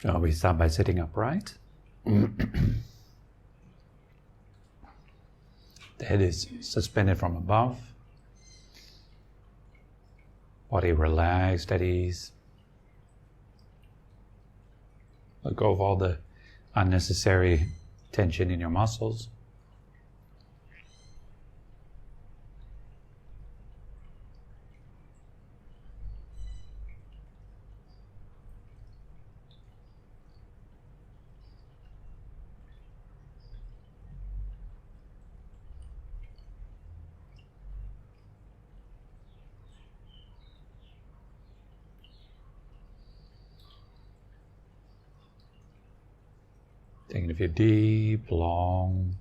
So we start by sitting upright. The head is suspended from above. Body relaxed at ease. Let go of all the unnecessary tension in your muscles. Taking a few deep, long,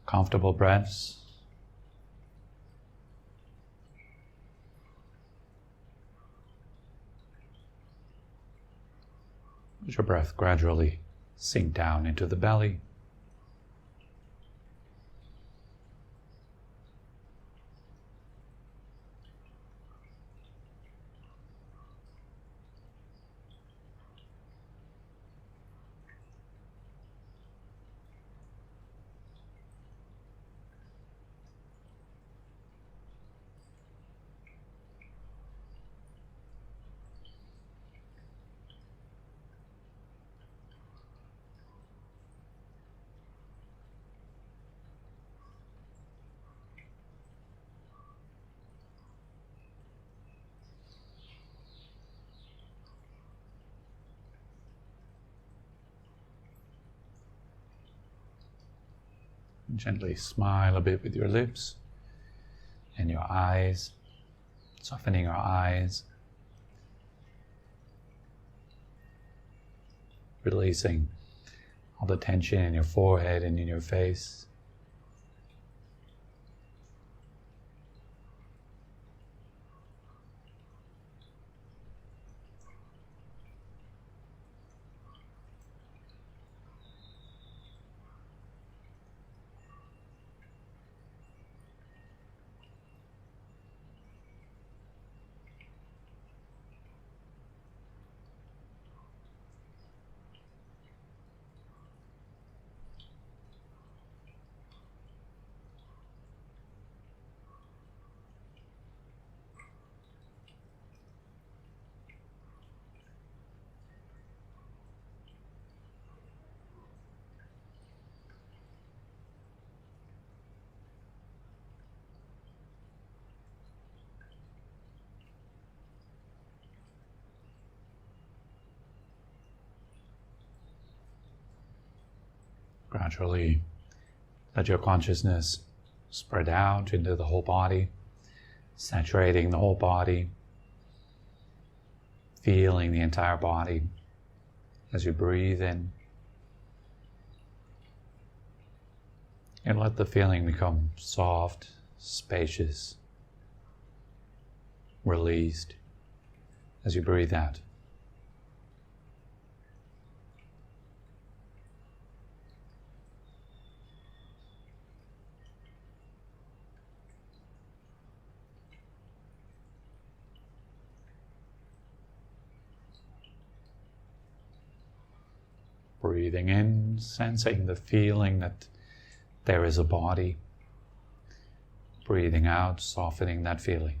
comfortable breaths. Let your breath gradually sink down into the belly. Gently smile a bit with your lips and your eyes, softening your eyes, releasing all the tension in your forehead and in your face. Gradually let your consciousness spread out into the whole body, saturating the whole body, feeling the entire body as you breathe in. And let the feeling become soft, spacious, released as you breathe out. Breathing in, sensing the feeling that there is a body. Breathing out, softening that feeling.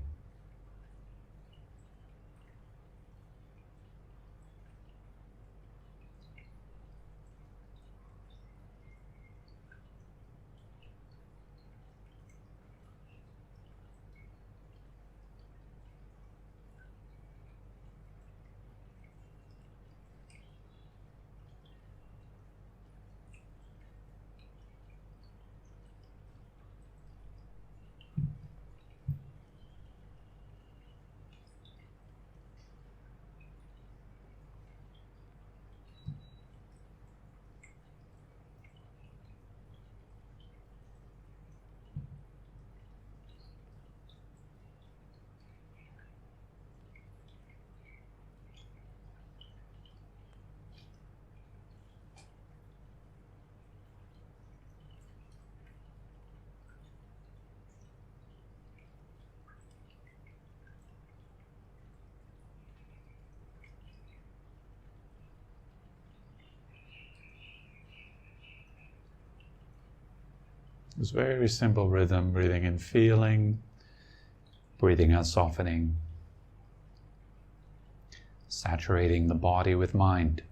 This very simple rhythm, breathing in feeling, breathing out softening, saturating the body with mind.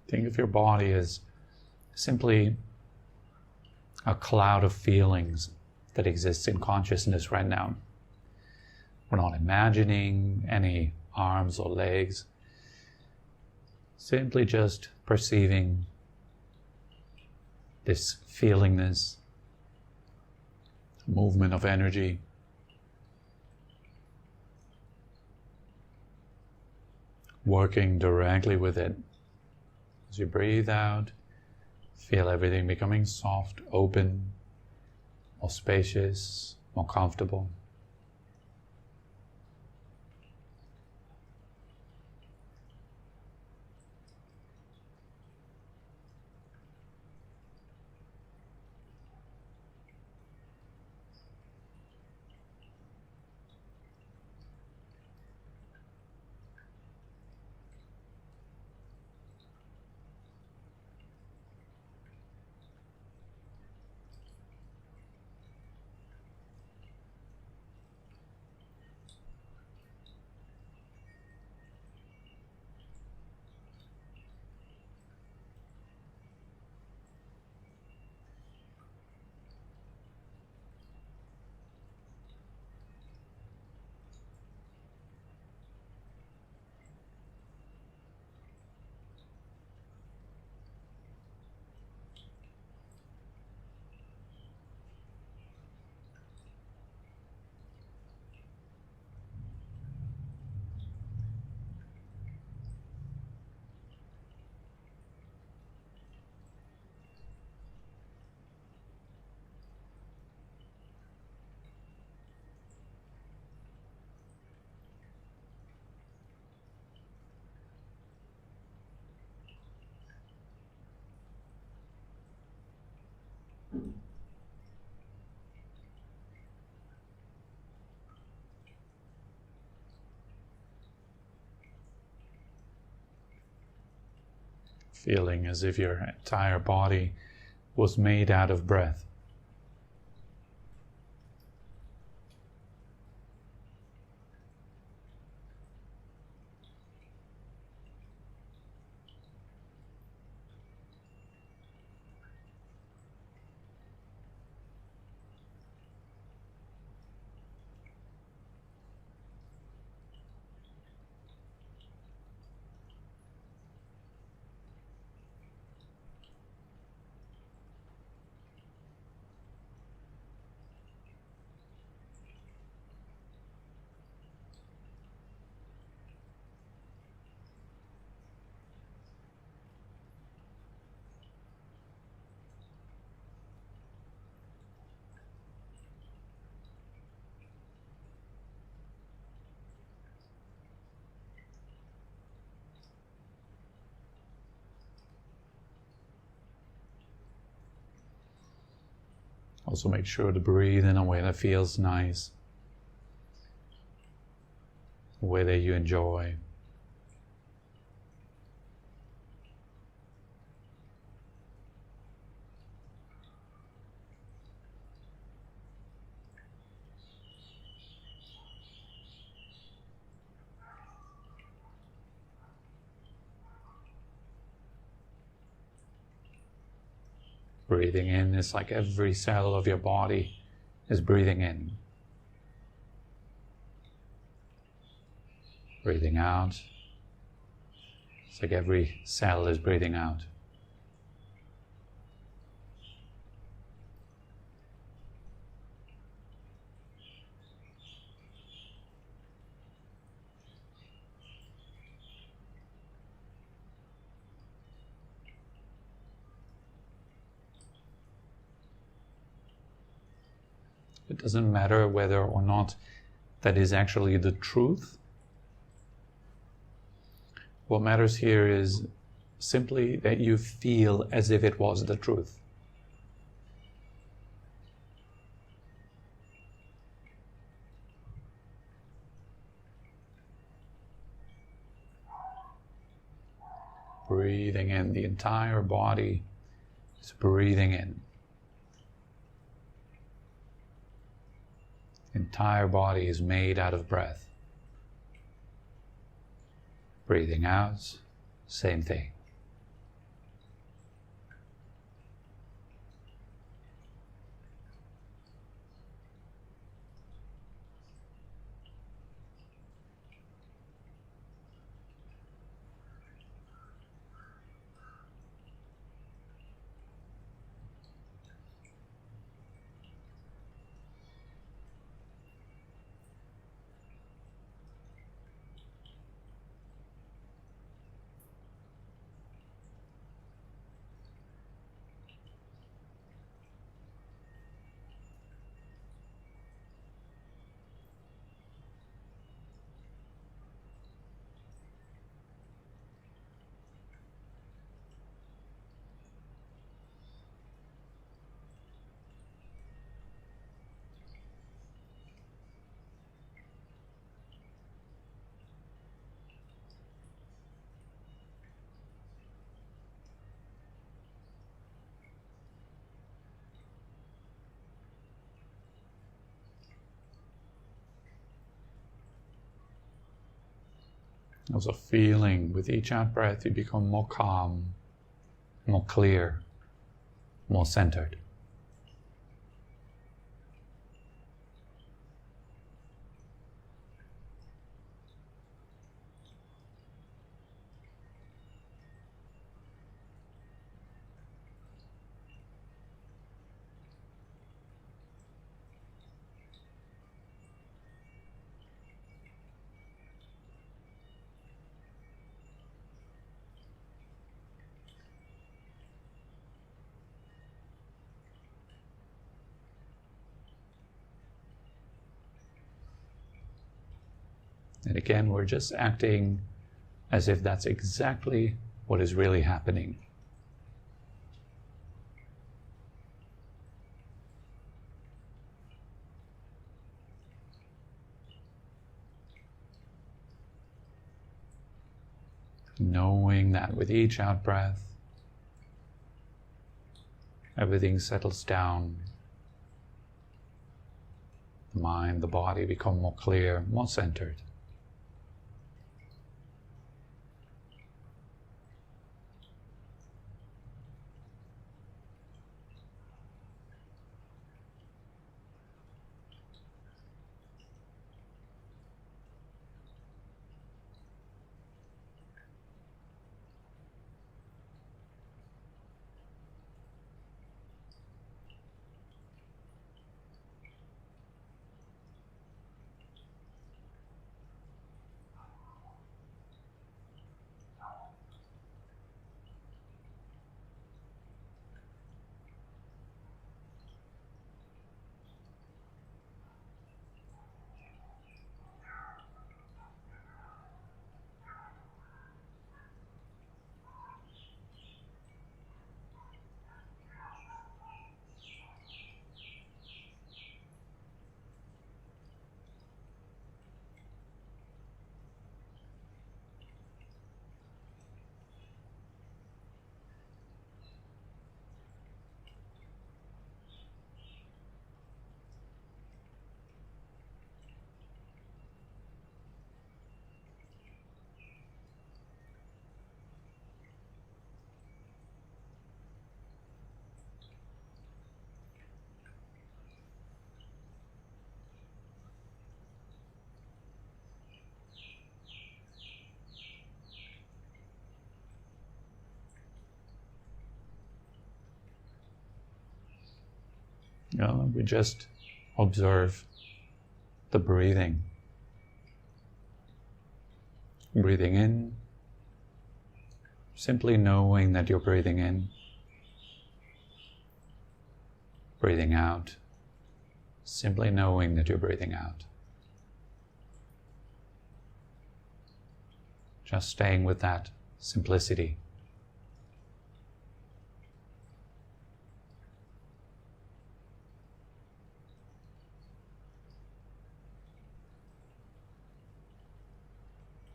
Think of your body as simply a cloud of feelings that exists in consciousness right now. We're not imagining any arms or legs, simply just perceiving this feelingness, movement of energy. Working directly with it. As you breathe out, feel everything becoming soft, open, more spacious, more comfortable. Feeling as if your entire body was made out of breath. Also make sure to breathe in a way that feels nice, a way that you enjoy. Breathing in is like every cell of your body is breathing in. Breathing out, it's like every cell is breathing out. It doesn't matter whether or not that is actually the truth. What matters here is simply that you feel as if it was the truth. Breathing in, the entire body is breathing in. The entire body is made out of breath. Breathing out, same thing. Also feeling with each out breath you become more calm, more clear, more centered. And again, we're just acting as if that's exactly what is really happening. Knowing that with each out breath, everything settles down. The mind, the body become more clear, more centered. We just observe the breathing. Breathing in, simply knowing that you're breathing in. Breathing out, simply knowing that you're breathing out. Just staying with that simplicity.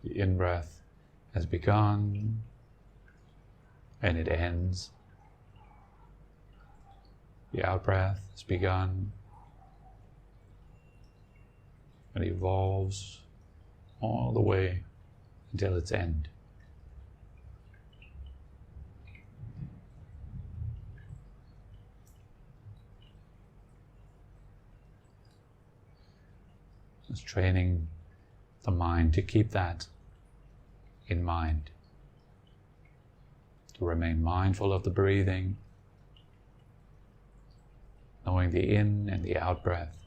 The in-breath has begun and it ends. The out-breath has begun and evolves all the way until its end. Just training the mind to keep that in mind, to remain mindful of the breathing, knowing the in and the out breath.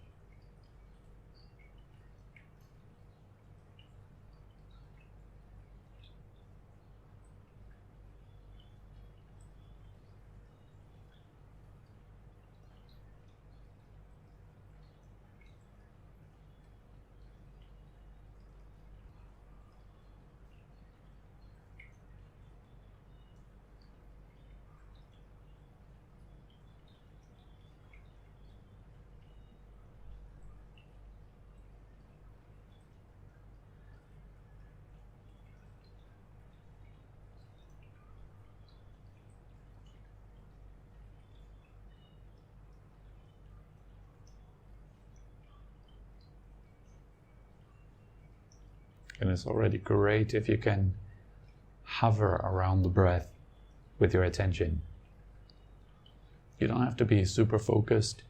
And it's already great if you can hover around the breath with your attention. You don't have to be super focused,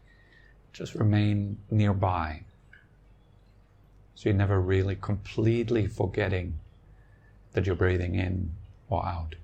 just remain nearby. So you're never really completely forgetting that you're breathing in or out.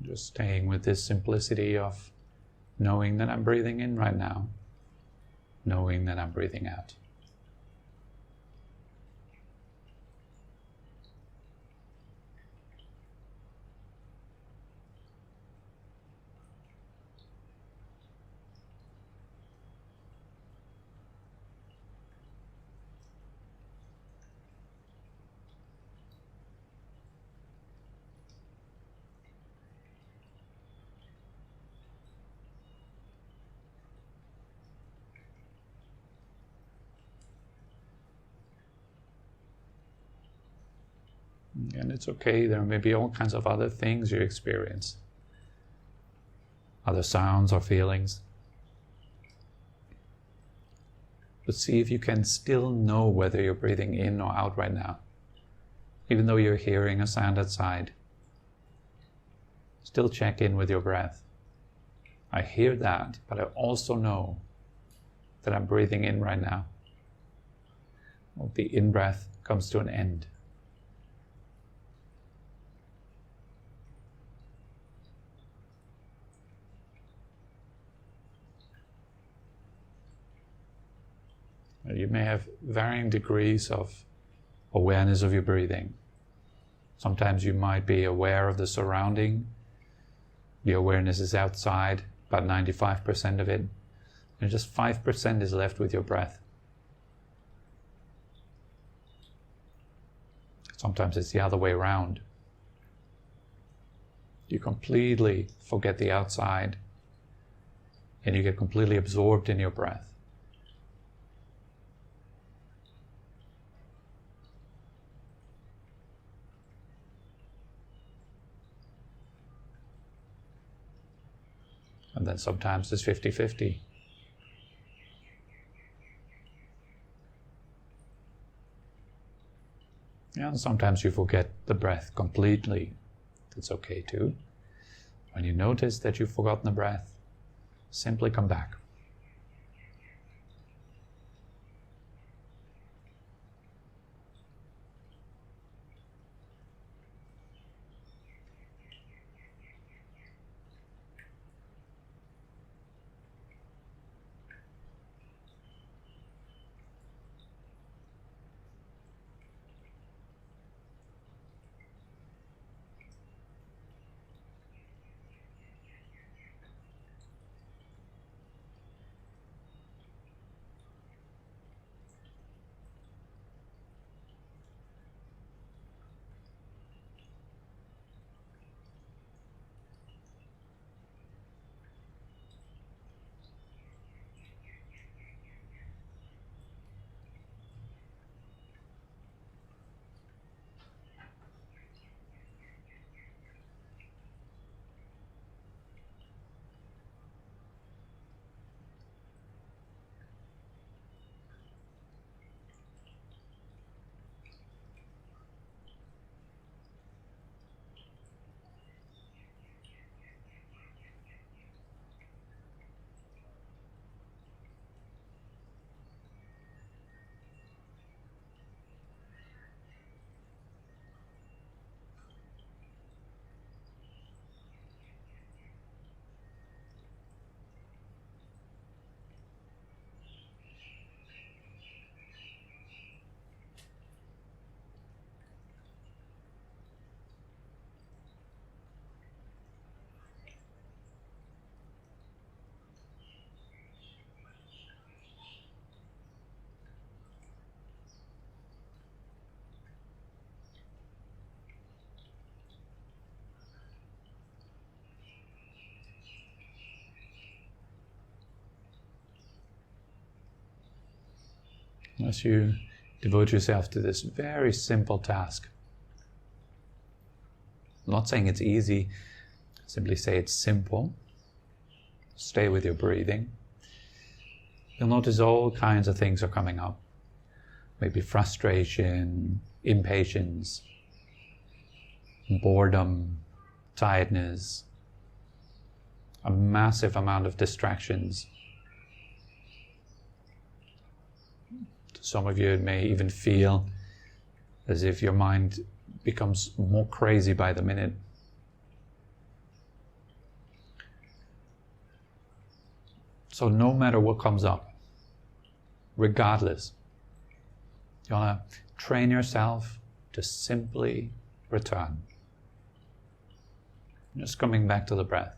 Just staying with this simplicity of knowing that I'm breathing in right now, knowing that I'm breathing out. And it's okay, there may be all kinds of other things you experience, other sounds or feelings. But see if you can still know whether you're breathing in or out right now. Even though you're hearing a sound outside, still check in with your breath. I hear that, but I also know that I'm breathing in right now. Well, the in-breath comes to an end. You may have varying degrees of awareness of your breathing. Sometimes you might be aware of the surrounding. The awareness is outside, about 95% of it, and just 5% is left with your breath. Sometimes it's the other way around. You completely forget the outside, and you get completely absorbed in your breath. And then sometimes it's 50-50. Yeah, and sometimes you forget the breath completely. That's okay too. When you notice that you've forgotten the breath, simply come back. As you devote yourself to this very simple task. I'm not saying it's easy, simply say it's simple. Stay with your breathing. You'll notice all kinds of things are coming up. Maybe frustration, impatience, boredom, tiredness, a massive amount of distractions. Some of you may even feel as if your mind becomes more crazy by the minute. So no matter what comes up, regardless, you want to train yourself to simply return. Just coming back to the breath.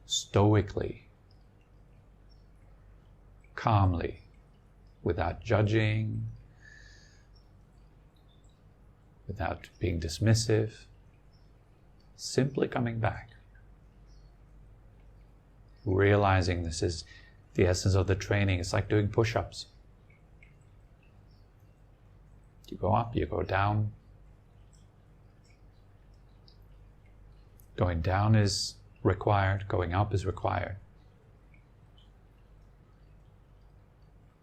Stoically, calmly, without judging, without being dismissive, simply coming back. Realizing this is the essence of the training. It's like doing push-ups. You go up, you go down. Going down is required, going up is required.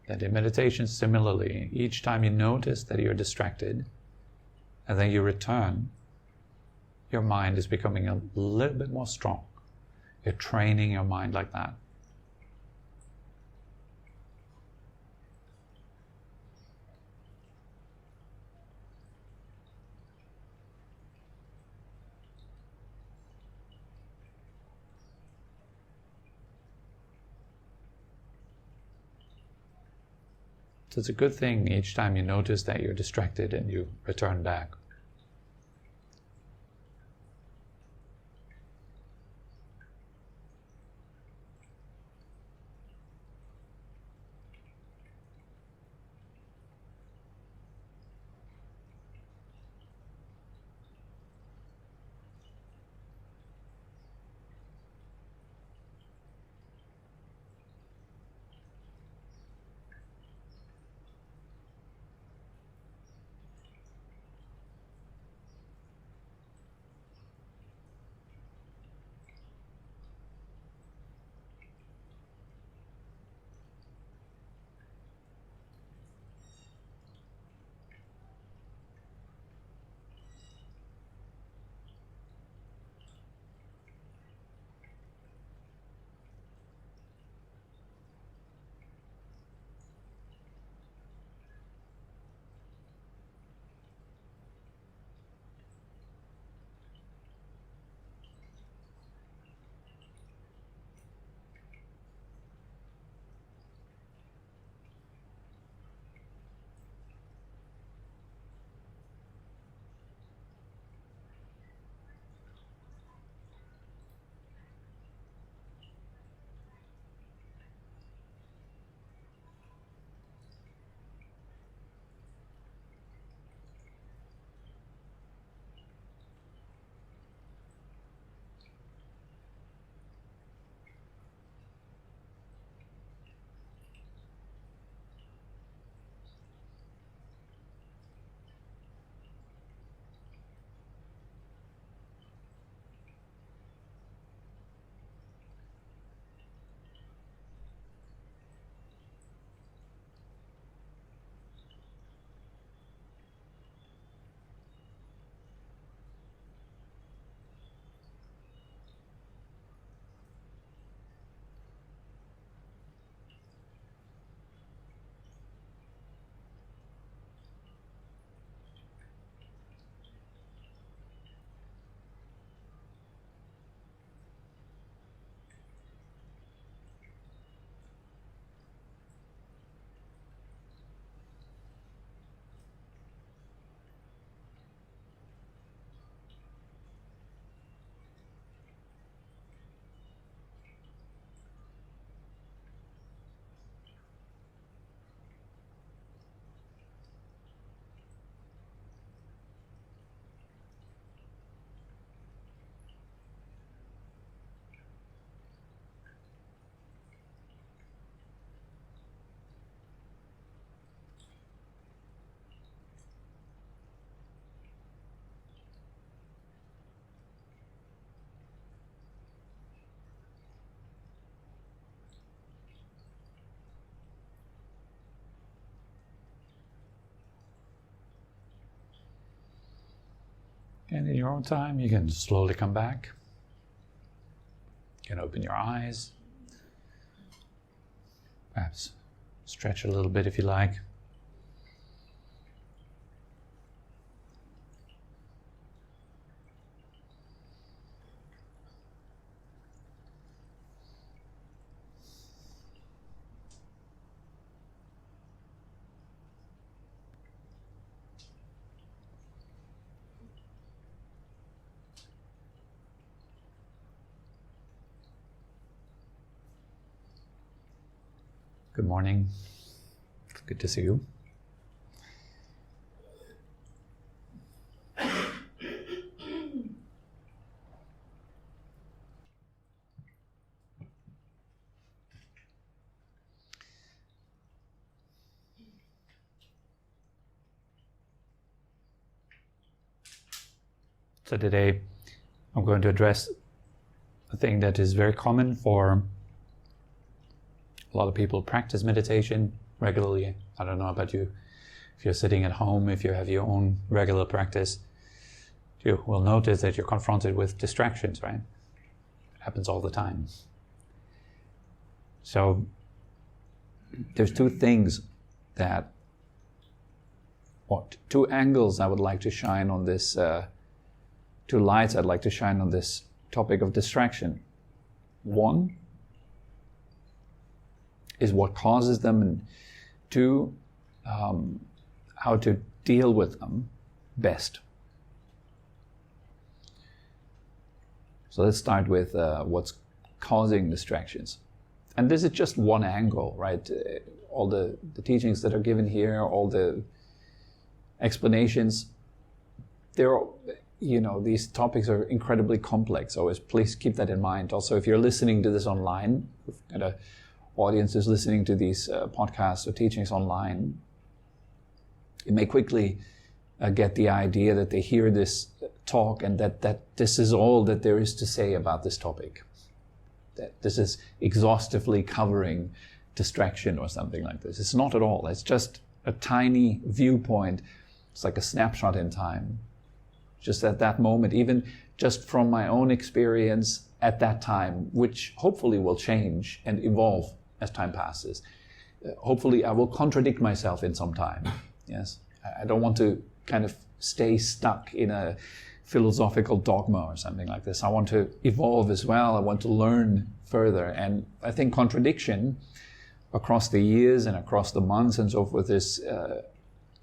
And in meditation, similarly, each time you notice that you're distracted, and then you return, your mind is becoming a little bit more strong. You're training your mind like that. So it's a good thing each time you notice that you're distracted and you return back. And in your own time, you can slowly come back. You can open your eyes. Perhaps stretch a little bit if you like. Good morning. Good to see you. So today I'm going to address a thing that is very common for a lot of people who practice meditation regularly. I don't know about you. If you're sitting at home, if you have your own regular practice, you will notice that you're confronted with distractions, right? It happens all the time. So there's two angles I would like to shine on this, two lights I'd like to shine on this topic of distraction. One is what causes them, and two, how to deal with them best. So let's start with what's causing distractions. And this is just one angle, right? All the teachings that are given here, all the explanations, these topics are incredibly complex. So please keep that in mind. Also, if you're listening to this online, we've got an audience is listening to these podcasts or teachings online, you may quickly get the idea that they hear this talk and that this is all that there is to say about this topic. That this is exhaustively covering distraction or something like this. It's not at all. It's just a tiny viewpoint. It's like a snapshot in time. Just at that moment, even just from my own experience at that time, which hopefully will change and evolve as time passes. Hopefully I will contradict myself in some time. Yes, I don't want to kind of stay stuck in a philosophical dogma or something like this. I want to evolve as well. I want to learn further. And I think contradiction across the years and across the months and so forth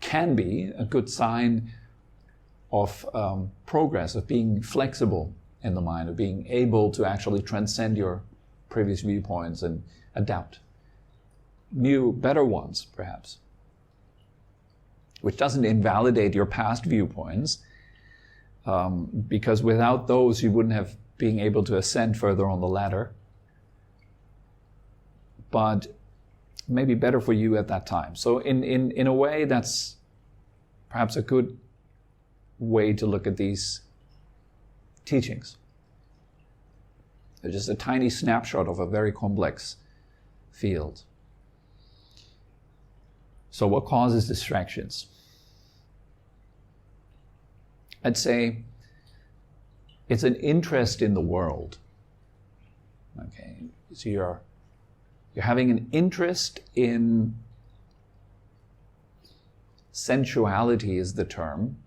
can be a good sign of progress, of being flexible in the mind, of being able to actually transcend your previous viewpoints and adapt new, better ones, perhaps, which doesn't invalidate your past viewpoints, because without those you wouldn't have been able to ascend further on the ladder, but maybe better for you at that time. So in a way, that's perhaps a good way to look at these teachings. They're just a tiny snapshot of a very complex field. So what causes distractions? I'd say it's an interest in the world. Okay, so you're having an interest in sensuality is the term.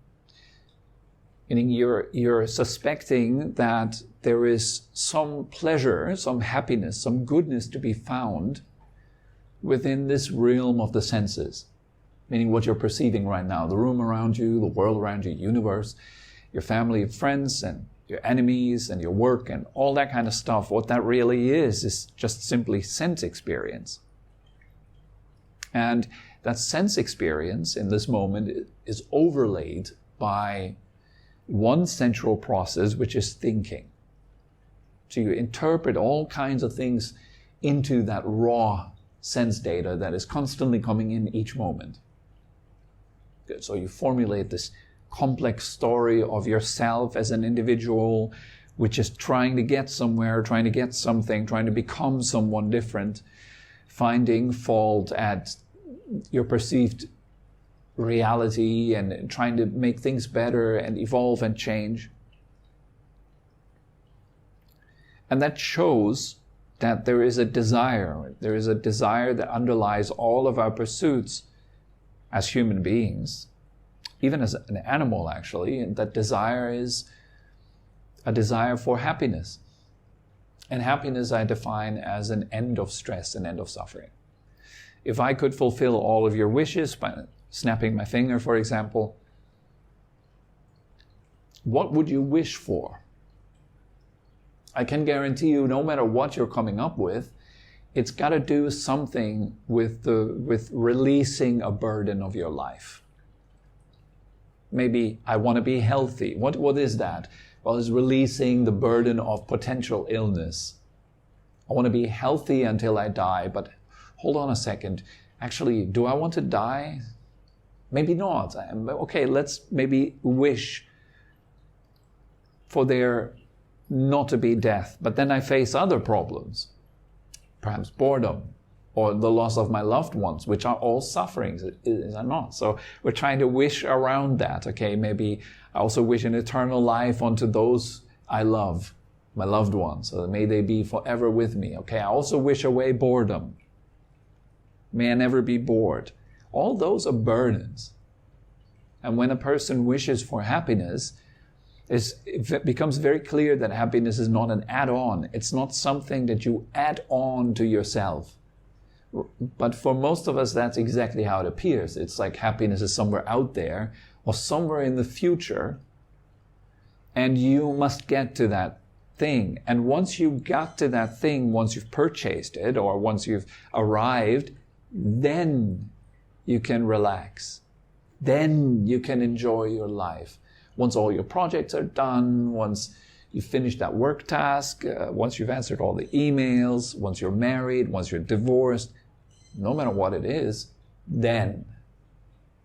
Meaning you're suspecting that there is some pleasure, some happiness, some goodness to be found within this realm of the senses. Meaning what you're perceiving right now, the room around you, the world around you, universe, your family and friends and your enemies and your work and all that kind of stuff. What that really is just simply sense experience. And that sense experience in this moment is overlaid by one central process, which is thinking. So you interpret all kinds of things into that raw sense data that is constantly coming in each moment. Good. So you formulate this complex story of yourself as an individual, which is trying to get somewhere, trying to get something, trying to become someone different, finding fault at your perceived reality and trying to make things better and evolve and change. And that shows that there is a desire. There is a desire that underlies all of our pursuits as human beings, even as an animal actually, and that desire is a desire for happiness. And happiness I define as an end of stress, an end of suffering. If I could fulfill all of your wishes by snapping my finger, for example, what would you wish for? I can guarantee you, no matter what you're coming up with, it's got to do something with releasing a burden of your life. Maybe I want to be healthy. What is that? Well, it's releasing the burden of potential illness. I want to be healthy until I die, but hold on a second. Actually, do I want to die? Maybe not. Okay, let's maybe wish for there not to be death, but then I face other problems. Perhaps boredom, or the loss of my loved ones, which are all sufferings, is it not? So we're trying to wish around that. Okay, maybe I also wish an eternal life onto those I love, my loved ones, so that may they be forever with me. Okay, I also wish away boredom. May I never be bored. All those are burdens. And when a person wishes for happiness, it becomes very clear that happiness is not an add-on. It's not something that you add on to yourself. But for most of us, that's exactly how it appears. It's like happiness is somewhere out there or somewhere in the future, and you must get to that thing. And once you got to that thing, once you've purchased it or once you've arrived, then you can relax. Then you can enjoy your life. Once all your projects are done, once you've finished that work task, once you've answered all the emails, once you're married, once you're divorced, no matter what it is, then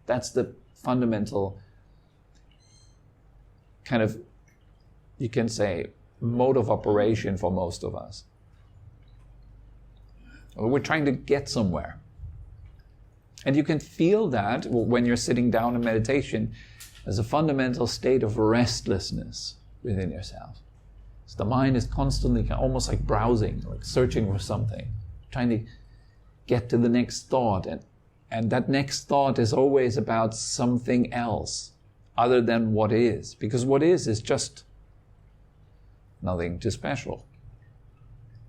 that's the fundamental kind of, you can say, mode of operation for most of us. We're trying to get somewhere. And you can feel that when you're sitting down in meditation as a fundamental state of restlessness within yourself. So the mind is constantly almost like browsing, like searching for something, trying to get to the next thought. And that next thought is always about something else other than what is. Because what is just nothing too special.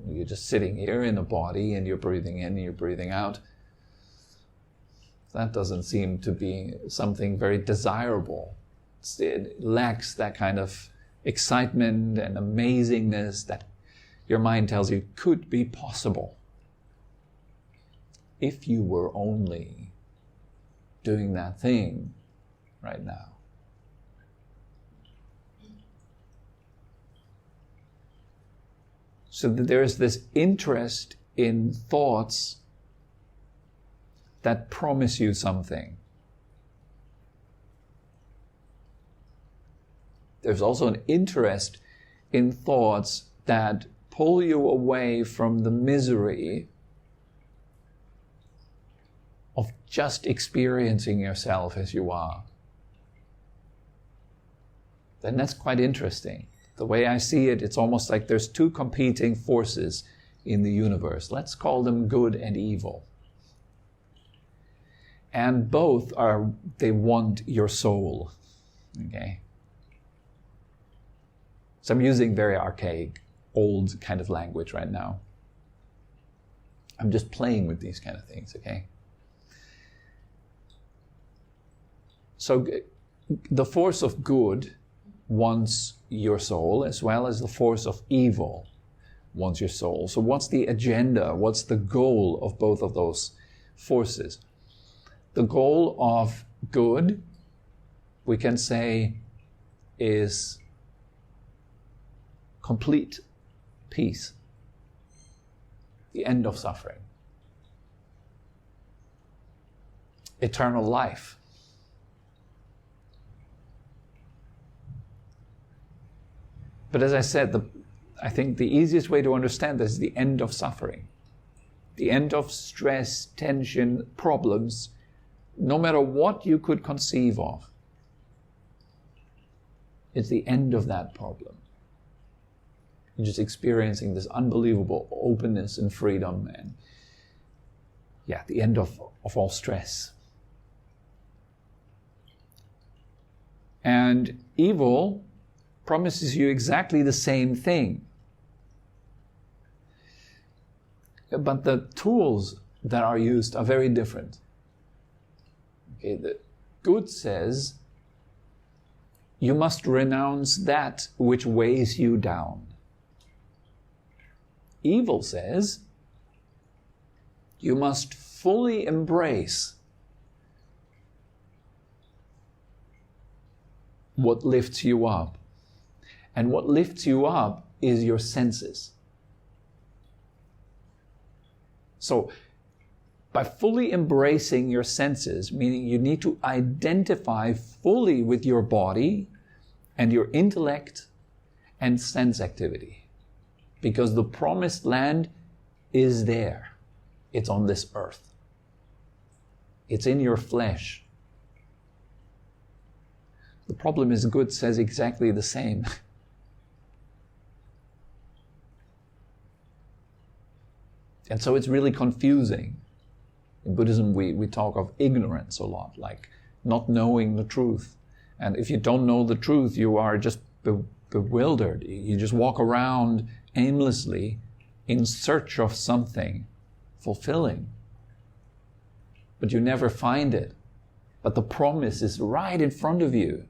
You're just sitting here in a body and you're breathing in and you're breathing out. That doesn't seem to be something very desirable. It lacks that kind of excitement and amazingness that your mind tells you could be possible if you were only doing that thing right now. So that there is this interest in thoughts that promise you something. There's also an interest in thoughts that pull you away from the misery of just experiencing yourself as you are. Then that's quite interesting. The way I see it, it's almost like there's two competing forces in the universe. Let's call them good and evil. And both they want your soul. Okay? So I'm using very archaic, old kind of language right now. I'm just playing with these kind of things, okay? So the force of good wants your soul, as well as the force of evil wants your soul. So what's the agenda? What's the goal of both of those forces? The goal of good, we can say, is complete peace, the end of suffering, eternal life. But as I said, I think the easiest way to understand this is the end of suffering, the end of stress, tension, problems, no matter what you could conceive of. It's the end of that problem. You're just experiencing this unbelievable openness and freedom and, the end of all stress. And evil promises you exactly the same thing. But the tools that are used are very different. Okay, the good says, you must renounce that which weighs you down. Evil says, You must fully embrace what lifts you up. And what lifts you up is your senses. So, by fully embracing your senses, meaning you need to identify fully with your body and your intellect and sense activity. Because the promised land is there. It's on this earth. It's in your flesh. The problem is good says exactly the same. And so it's really confusing. In Buddhism, we talk of ignorance a lot, like not knowing the truth. And if you don't know the truth, you are just bewildered. You just walk around aimlessly in search of something fulfilling. But you never find it. But the promise is right in front of you.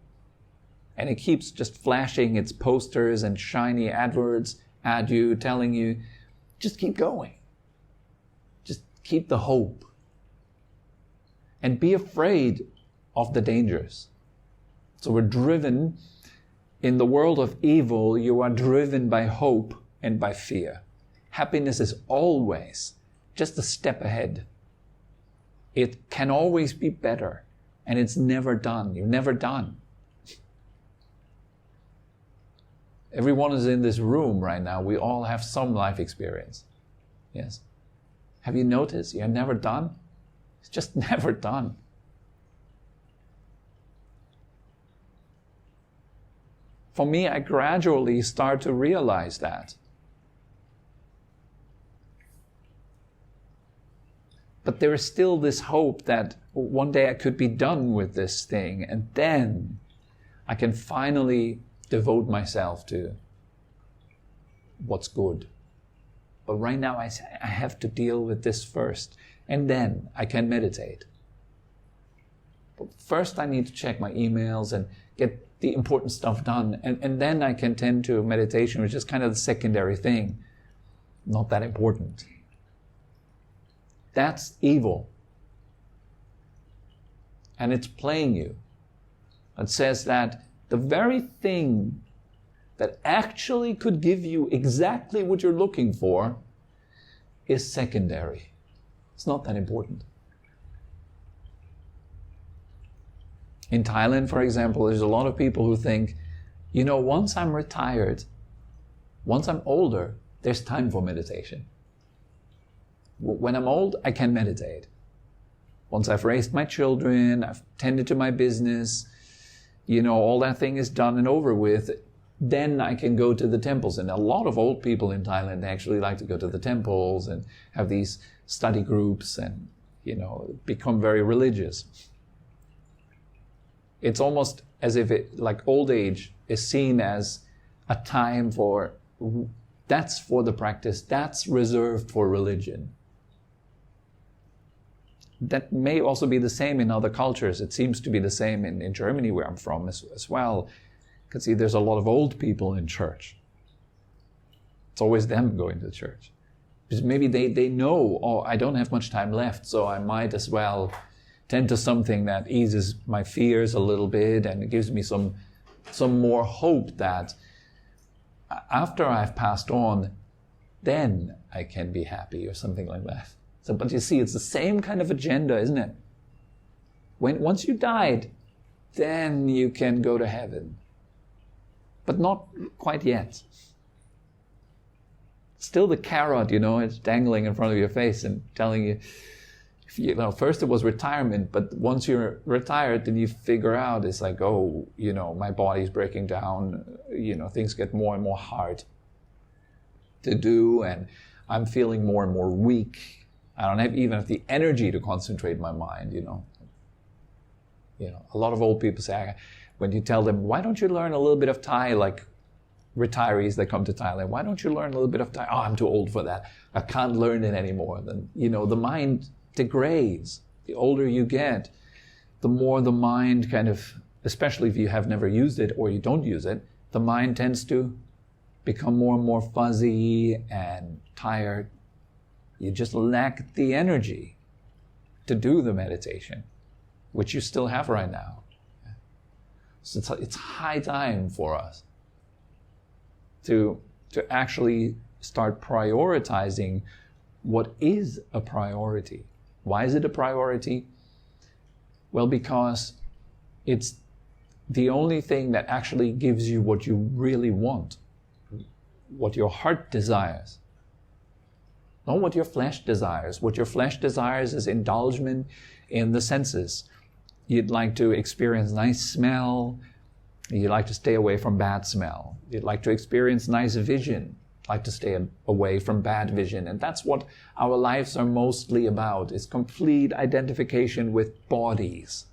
And it keeps just flashing its posters and shiny adverts at you, telling you, just keep going. Just keep the hope. And be afraid of the dangers. So we're driven, in the world of evil, you are driven by hope and by fear. Happiness is always just a step ahead. It can always be better, and it's never done. You're never done. Everyone is in this room right now. We all have some life experience. Yes? Have you noticed you're never done? It's just never done. For me, I gradually start to realize that. But there is still this hope that one day I could be done with this thing, and then I can finally devote myself to what's good. But right now I have to deal with this first, and then I can meditate. But first I need to check my emails and get the important stuff done, and then I can tend to meditation, which is kind of the secondary thing, not that important. That's evil. And it's playing you. It says that the very thing that actually could give you exactly what you're looking for is secondary. It's not that important. In Thailand, for example, there's a lot of people who think, once I'm retired, once I'm older, there's time for meditation. When I'm old, I can meditate. Once I've raised my children, I've tended to my business, all that thing is done and over with, then I can go to the temples. And a lot of old people in Thailand actually like to go to the temples and have these study groups and, become very religious. It's almost as if old age is seen as a time that's for the practice, that's reserved for religion. That may also be the same in other cultures. It seems to be the same in Germany, where I'm from as well. You can see there's a lot of old people in church. It's always them going to church. Because maybe they know, I don't have much time left, so I might as well tend to something that eases my fears a little bit, and it gives me some more hope that after I've passed on, then I can be happy, or something like that. So, but you see, it's the same kind of agenda, isn't it? Once you died, then you can go to heaven. But not quite yet. Still the carrot, it's dangling in front of your face and telling you, first it was retirement, but once you're retired, then you figure out it's like, my body's breaking down, things get more and more hard to do, and I'm feeling more and more weak. I don't even have the energy to concentrate my mind, A lot of old people say, when you tell them, why don't you learn a little bit of Thai, like retirees that come to Thailand, why don't you learn a little bit of Thai? Oh, I'm too old for that. I can't learn it anymore. Then, the mind degrades. The older you get, the more the mind kind of, especially if you have never used it or you don't use it, the mind tends to become more and more fuzzy and tired. You just lack the energy to do the meditation, which you still have right now. So it's high time for us to actually start prioritizing what is a priority. Why is it a priority? Well, because it's the only thing that actually gives you what you really want, what your heart desires. Not what your flesh desires. What your flesh desires is indulgement in the senses. You'd like to experience nice smell. You'd like to stay away from bad smell. You'd like to experience nice vision. Like to stay away from bad vision. And that's what our lives are mostly about, is complete identification with bodies.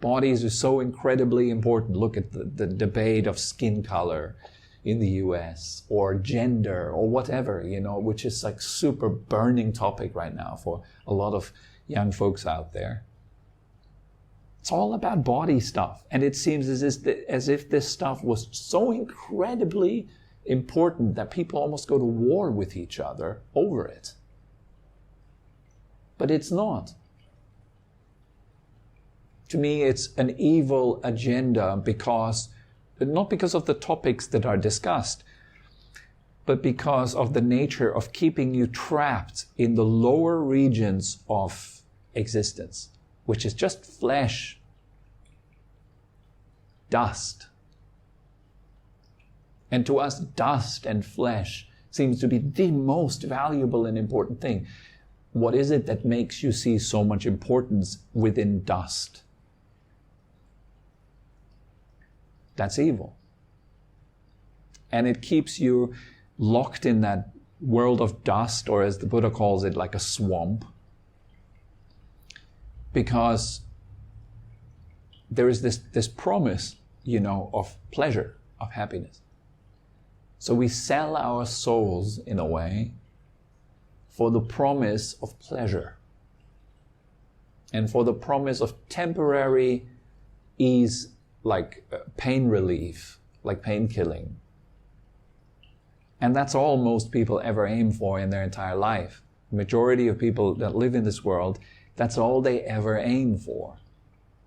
Bodies are so incredibly important. Look at the debate of skin color in the US, or gender, or whatever, which is like super burning topic right now for a lot of young folks out there. It's all about body stuff. And it seems as if this stuff was so incredibly important that people almost go to war with each other over it. But it's not. To me, it's an evil agenda not because of the topics that are discussed, but because of the nature of keeping you trapped in the lower regions of existence, which is just flesh, dust. And to us, dust and flesh seems to be the most valuable and important thing. What is it that makes you see so much importance within dust? That's evil. And it keeps you locked in that world of dust, or as the Buddha calls it, like a swamp. Because there is this promise, of pleasure, of happiness. So we sell our souls, in a way, for the promise of pleasure and for the promise of temporary ease, like pain relief, like pain killing. And that's all most people ever aim for in their entire life. The majority of people that live in this world, that's all they ever aim for.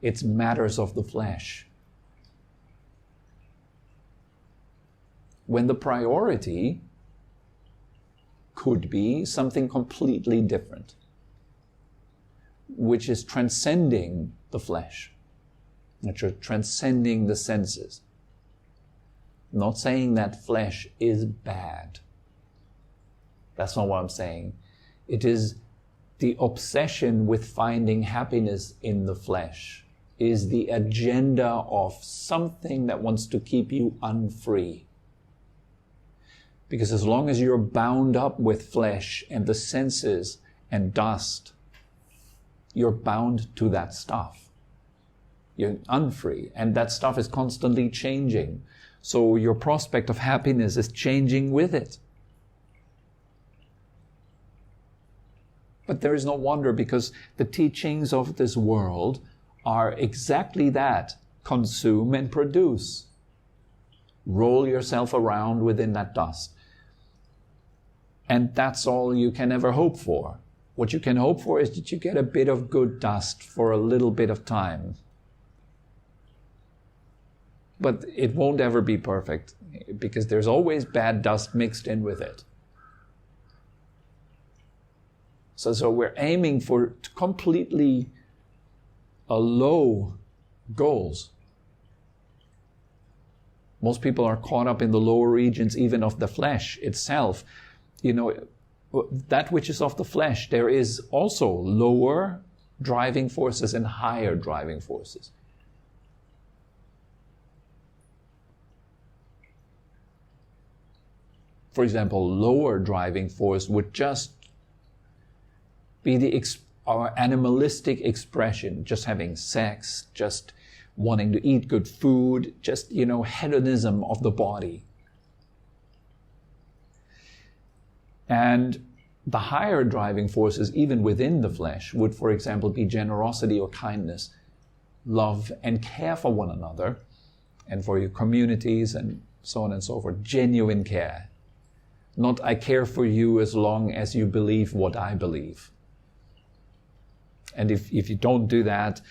It's matters of the flesh. When the priority could be something completely different, which is transcending the flesh, which are transcending the senses. Not saying that flesh is bad. That's not what I'm saying. It is the obsession with finding happiness in the flesh, is the agenda of something that wants to keep you unfree. Because as long as you're bound up with flesh and the senses and dust, you're bound to that stuff. You're unfree, and that stuff is constantly changing. So your prospect of happiness is changing with it. But there is no wonder, because the teachings of this world are exactly that: consume and produce. Roll yourself around within that dust. And that's all you can ever hope for. What you can hope for is that you get a bit of good dust for a little bit of time. But it won't ever be perfect, because there's always bad dust mixed in with it. So we're aiming for completely low goals. Most people are caught up in the lower regions, even of the flesh itself. That which is of the flesh, there is also lower driving forces and higher driving forces. For example, lower driving force would just be our animalistic expression, just having sex, just wanting to eat good food, just, hedonism of the body. And the higher driving forces, even within the flesh, would, for example, be generosity or kindness, love and care for one another, and for your communities, and so on and so forth, genuine care. Not I care for you as long as you believe what I believe. And if you don't do that,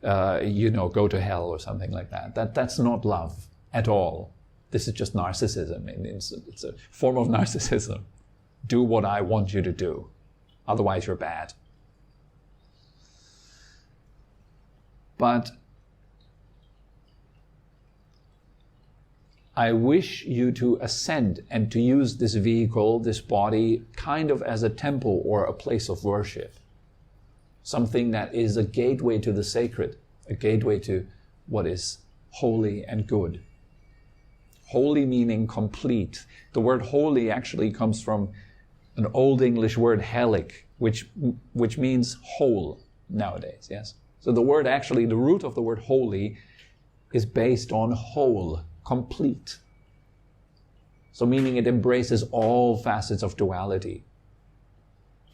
go to hell or something like that. That's not love at all. This is just narcissism. It's a form of narcissism. Do what I want you to do. Otherwise you're bad. But I wish you to ascend and to use this vehicle, this body, kind of as a temple or a place of worship. Something that is a gateway to the sacred, a gateway to what is holy and good. Holy meaning complete. The word holy actually comes from an Old English word helic, which means whole nowadays, yes? So the root of the word holy is based on whole, complete. So meaning it embraces all facets of duality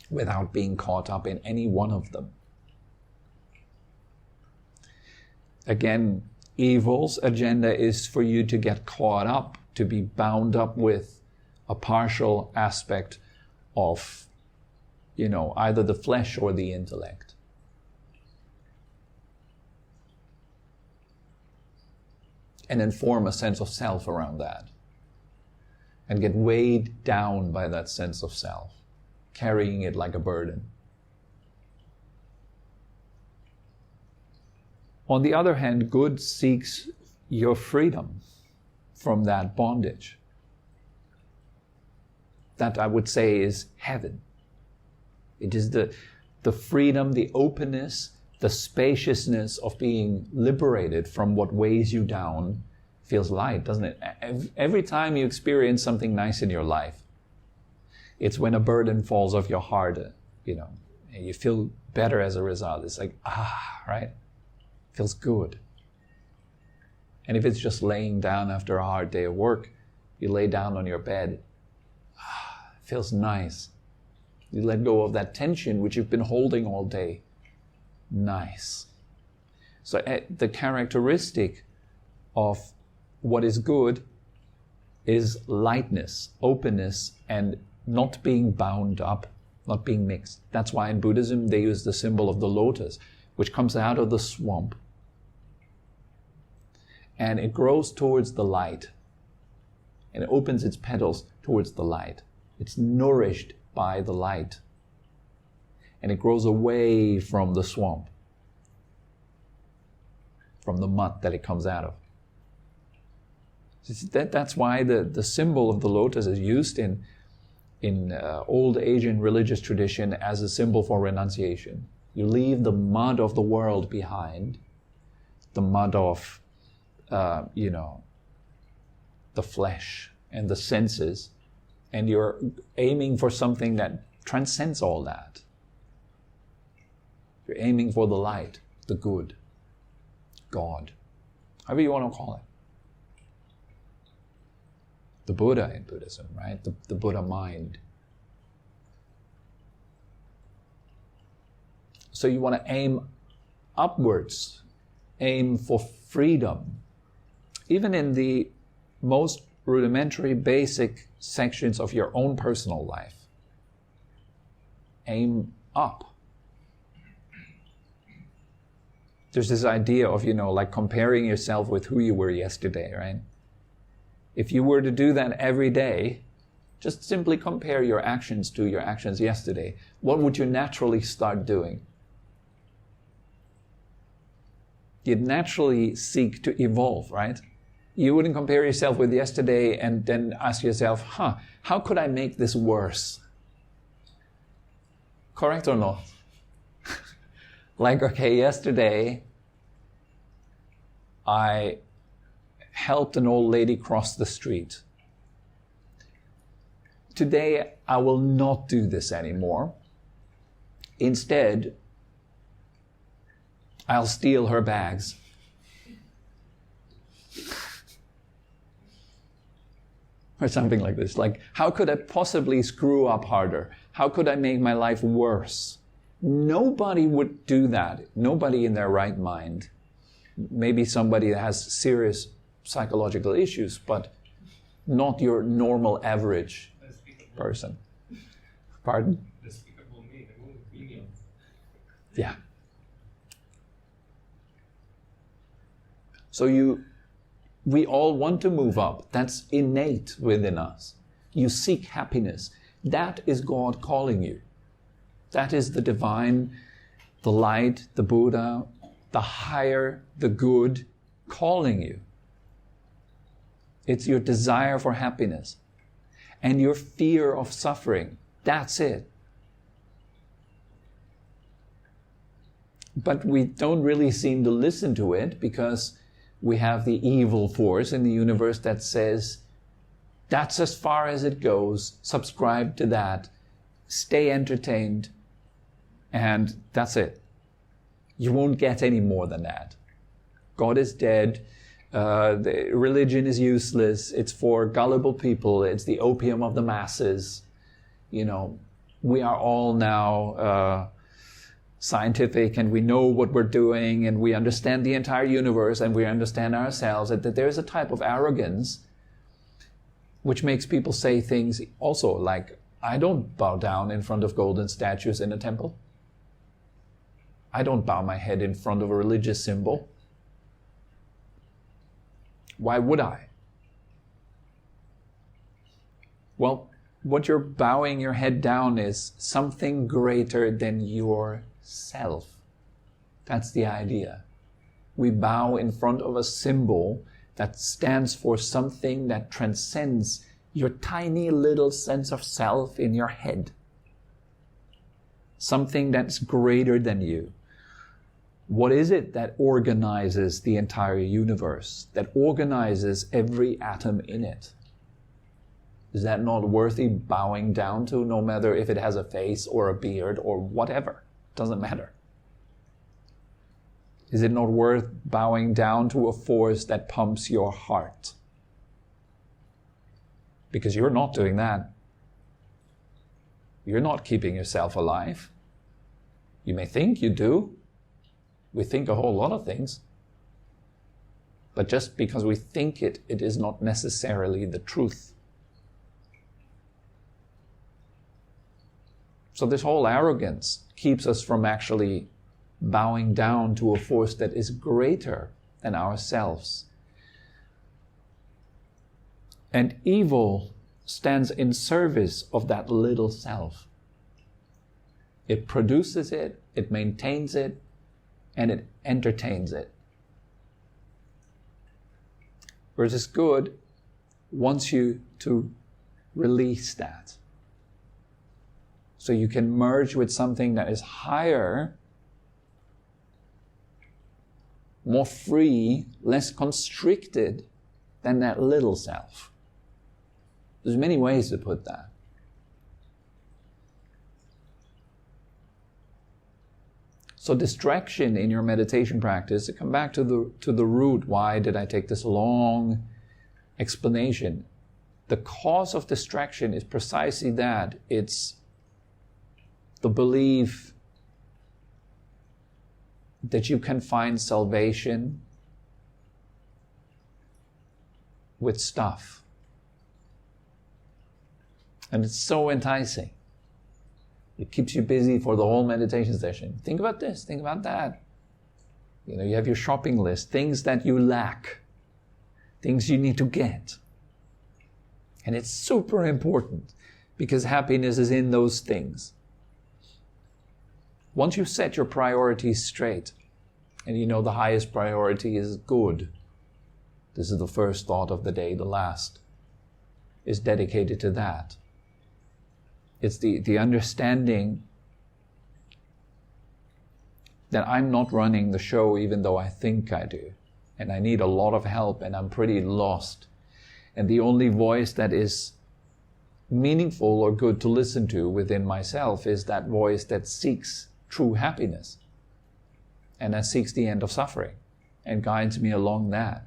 without being caught up in any one of them. Again, evil's agenda is for you to get caught up, to be bound up with a partial aspect of, either the flesh or the intellect. And then form a sense of self around that. And get weighed down by that sense of self, carrying it like a burden. On the other hand, good seeks your freedom from that bondage. That, I would say, is heaven. It is the freedom, the openness, the spaciousness of being liberated from what weighs you down. Feels light, doesn't it? Every time you experience something nice in your life, it's when a burden falls off your heart, and you feel better as a result. It's like, right? Feels good. And if it's just laying down after a hard day of work, you lay down on your bed, feels nice. You let go of that tension which you've been holding all day. Nice. So the characteristic of what is good is lightness, openness, and not being bound up, not being mixed. That's why in Buddhism they use the symbol of the lotus, which comes out of the swamp. And it grows towards the light. And it opens its petals towards the light. It's nourished by the light. And it grows away from the swamp, from the mud that it comes out of. That's why the symbol of the lotus is used in old Asian religious tradition as a symbol for renunciation. You leave the mud of the world behind, the mud of, the flesh and the senses, and you're aiming for something that transcends all that. You're aiming for the light, the good, God, however you want to call it. The Buddha in Buddhism, right? The Buddha mind. So you want to aim upwards, aim for freedom. Even in the most rudimentary, basic sections of your own personal life. Aim up. There's this idea of, like comparing yourself with who you were yesterday, right? If you were to do that every day, just simply compare your actions to your actions yesterday, what would you naturally start doing? You'd naturally seek to evolve, right? You wouldn't compare yourself with yesterday and then ask yourself, how could I make this worse? Correct or not? Like, okay, yesterday I helped an old lady cross the street. Today, I will not do this anymore. Instead, I'll steal her bags. Or something like this. Like, how could I possibly screw up harder? How could I make my life worse? Nobody would do that. Nobody in their right mind. Maybe somebody that has serious psychological issues, but not your normal average. Most people person. Pardon? Despicable Me, the movie Minions. Yeah. So we all want to move up. That's innate within us. You seek happiness. That is God calling you. That is the divine, the light, the Buddha, the higher, the good calling you. It's your desire for happiness and your fear of suffering. That's it. But we don't really seem to listen to it because we have the evil force in the universe that says, that's as far as it goes, subscribe to that, stay entertained, and that's it. You won't get any more than that. God is dead, the religion is useless, it's for gullible people, it's the opium of the masses. We are all now scientific and we know what we're doing and we understand the entire universe and we understand ourselves, that there's a type of arrogance which makes people say things also like, I don't bow down in front of golden statues in a temple. I don't bow my head in front of a religious symbol. Why would I? Well, what you're bowing your head down is something greater than yourself. That's the idea. We bow in front of a symbol that stands for something that transcends your tiny little sense of self in your head. Something that's greater than you. What is it that organizes the entire universe, that organizes every atom in it? Is that not worthy bowing down to, no matter if it has a face or a beard or whatever? Doesn't matter. Is it not worth bowing down to a force that pumps your heart? Because you're not doing that. You're not keeping yourself alive. You may think you do. We think a whole lot of things. But just because we think it, it is not necessarily the truth. So this whole arrogance keeps us from actually bowing down to a force that is greater than ourselves. And evil stands in service of that little self. It produces it, it maintains it, and it entertains it. Whereas good wants you to release that. So you can merge with something that is higher, more free, less constricted than that little self. There's many ways to put that. So distraction in your meditation practice, to come back to the root, why did I take this long explanation? The cause of distraction is precisely that. It's the belief that you can find salvation with stuff. And it's so enticing. It keeps you busy for the whole meditation session. Think about this, think about that. You have your shopping list, things that you lack, things you need to get. And it's super important because happiness is in those things. Once you set your priorities straight, and the highest priority is good, this is the first thought of the day, the last is dedicated to that. It's the understanding that I'm not running the show even though I think I do. And I need a lot of help and I'm pretty lost. And the only voice that is meaningful or good to listen to within myself is that voice that seeks true happiness and that seeks the end of suffering and guides me along that.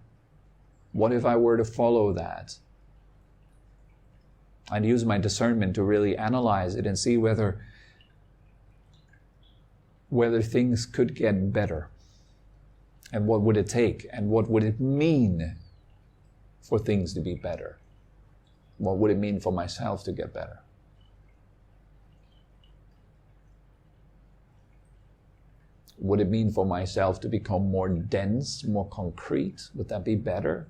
What if I were to follow that? I'd use my discernment to really analyze it and see whether things could get better. And what would it take? And what would it mean for things to be better? What would it mean for myself to get better? Would it mean for myself to become more dense, more concrete? Would that be better?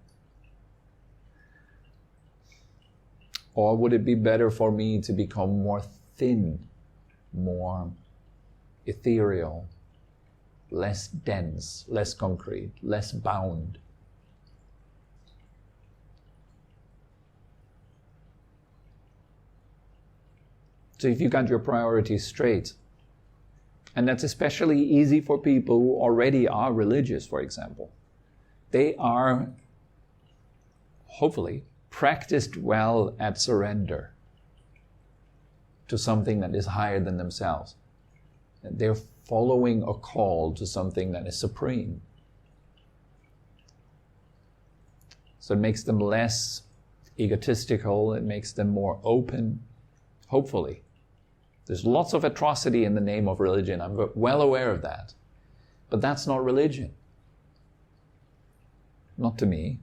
Or would it be better for me to become more thin, more ethereal, less dense, less concrete, less bound? So if you got your priorities straight, and that's especially easy for people who already are religious, for example. They are, hopefully, practiced well at surrender to something that is higher than themselves. They're following a call to something that is supreme. So it makes them less egotistical, it makes them more open, hopefully. There's lots of atrocity in the name of religion. I'm well aware of that. But that's not religion. Not to me.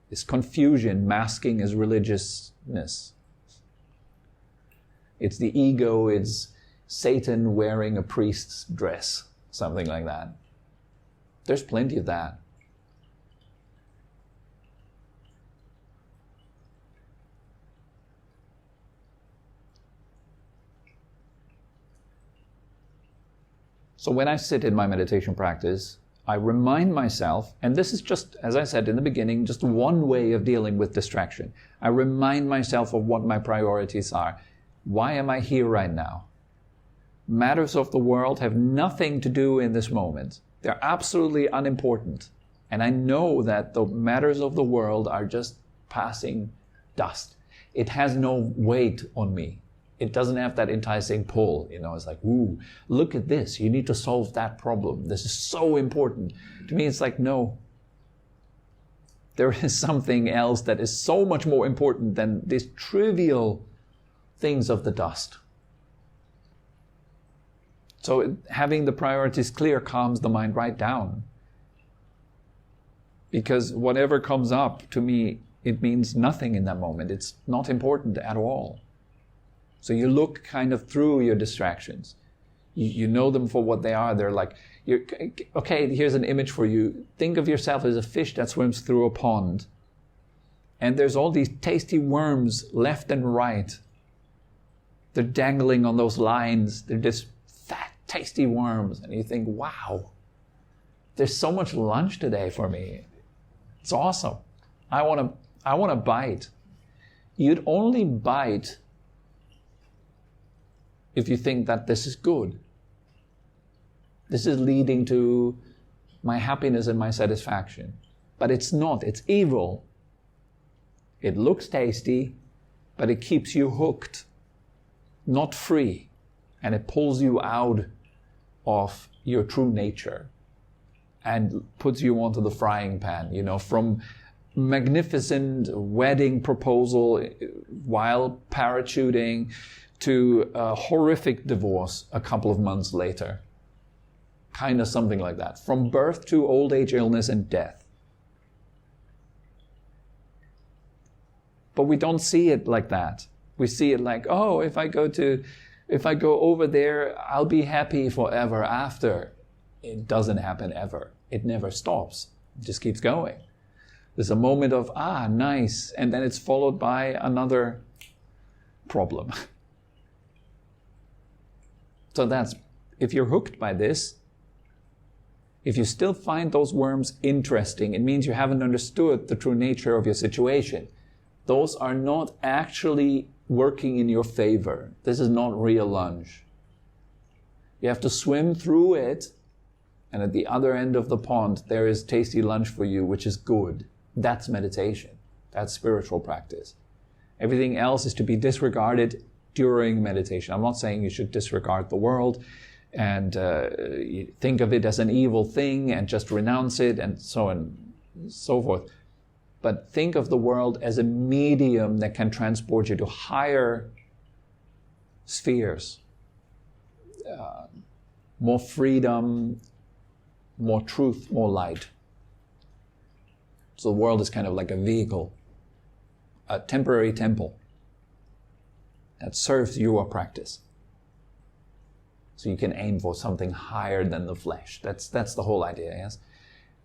It's confusion masking as religiousness. It's the ego, it's Satan wearing a priest's dress, something like that. There's plenty of that. So when I sit in my meditation practice, I remind myself, and this is just, as I said in the beginning, just one way of dealing with distraction. I remind myself of what my priorities are. Why am I here right now? Matters of the world have nothing to do in this moment. They're absolutely unimportant. And I know that the matters of the world are just passing dust. It has no weight on me. It doesn't have that enticing pull. It's like, ooh, look at this. You need to solve that problem. This is so important. To me, it's like, no. There is something else that is so much more important than these trivial things of the dust. So having the priorities clear calms the mind right down. Because whatever comes up, to me, it means nothing in that moment. It's not important at all. So you look kind of through your distractions. You know them for what they are. They're like, okay, here's an image for you. Think of yourself as a fish that swims through a pond. And there's all these tasty worms left and right. They're dangling on those lines. They're just fat, tasty worms. And you think, wow, there's so much lunch today for me. It's awesome. I want to bite. You'd only bite if you think that this is good. This is leading to my happiness and my satisfaction. But it's not, it's evil. It looks tasty, but it keeps you hooked, not free. And it pulls you out of your true nature and puts you onto the frying pan, from magnificent wedding proposal while parachuting to a horrific divorce a couple of months later. Kind of something like that. From birth to old age, illness, and death. But we don't see it like that. We see it like, oh, if I go over there, I'll be happy forever after. It doesn't happen ever. It never stops. It just keeps going. There's a moment of, nice, and then it's followed by another problem. So that's, if you're hooked by this, if you still find those worms interesting, it means you haven't understood the true nature of your situation. Those are not actually working in your favor. This is not real lunch. You have to swim through it, and at the other end of the pond, there is tasty lunch for you, which is good. That's meditation. That's spiritual practice. Everything else is to be disregarded during meditation. I'm not saying you should disregard the world and think of it as an evil thing and just renounce it and so on and so forth. But think of the world as a medium that can transport you to higher spheres. More freedom, more truth, more light. So the world is kind of like a vehicle, a temporary temple that serves your practice. So you can aim for something higher than the flesh. That's the whole idea, yes?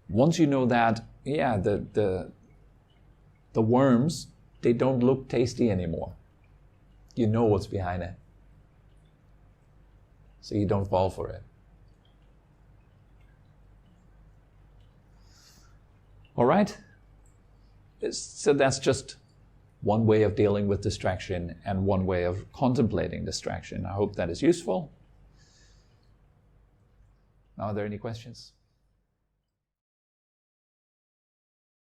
Once you know that, yeah, the worms, they don't look tasty anymore. You know what's behind it. So you don't fall for it. All right? So that's just one way of dealing with distraction and one way of contemplating distraction. I hope that is useful. Now, are there any questions?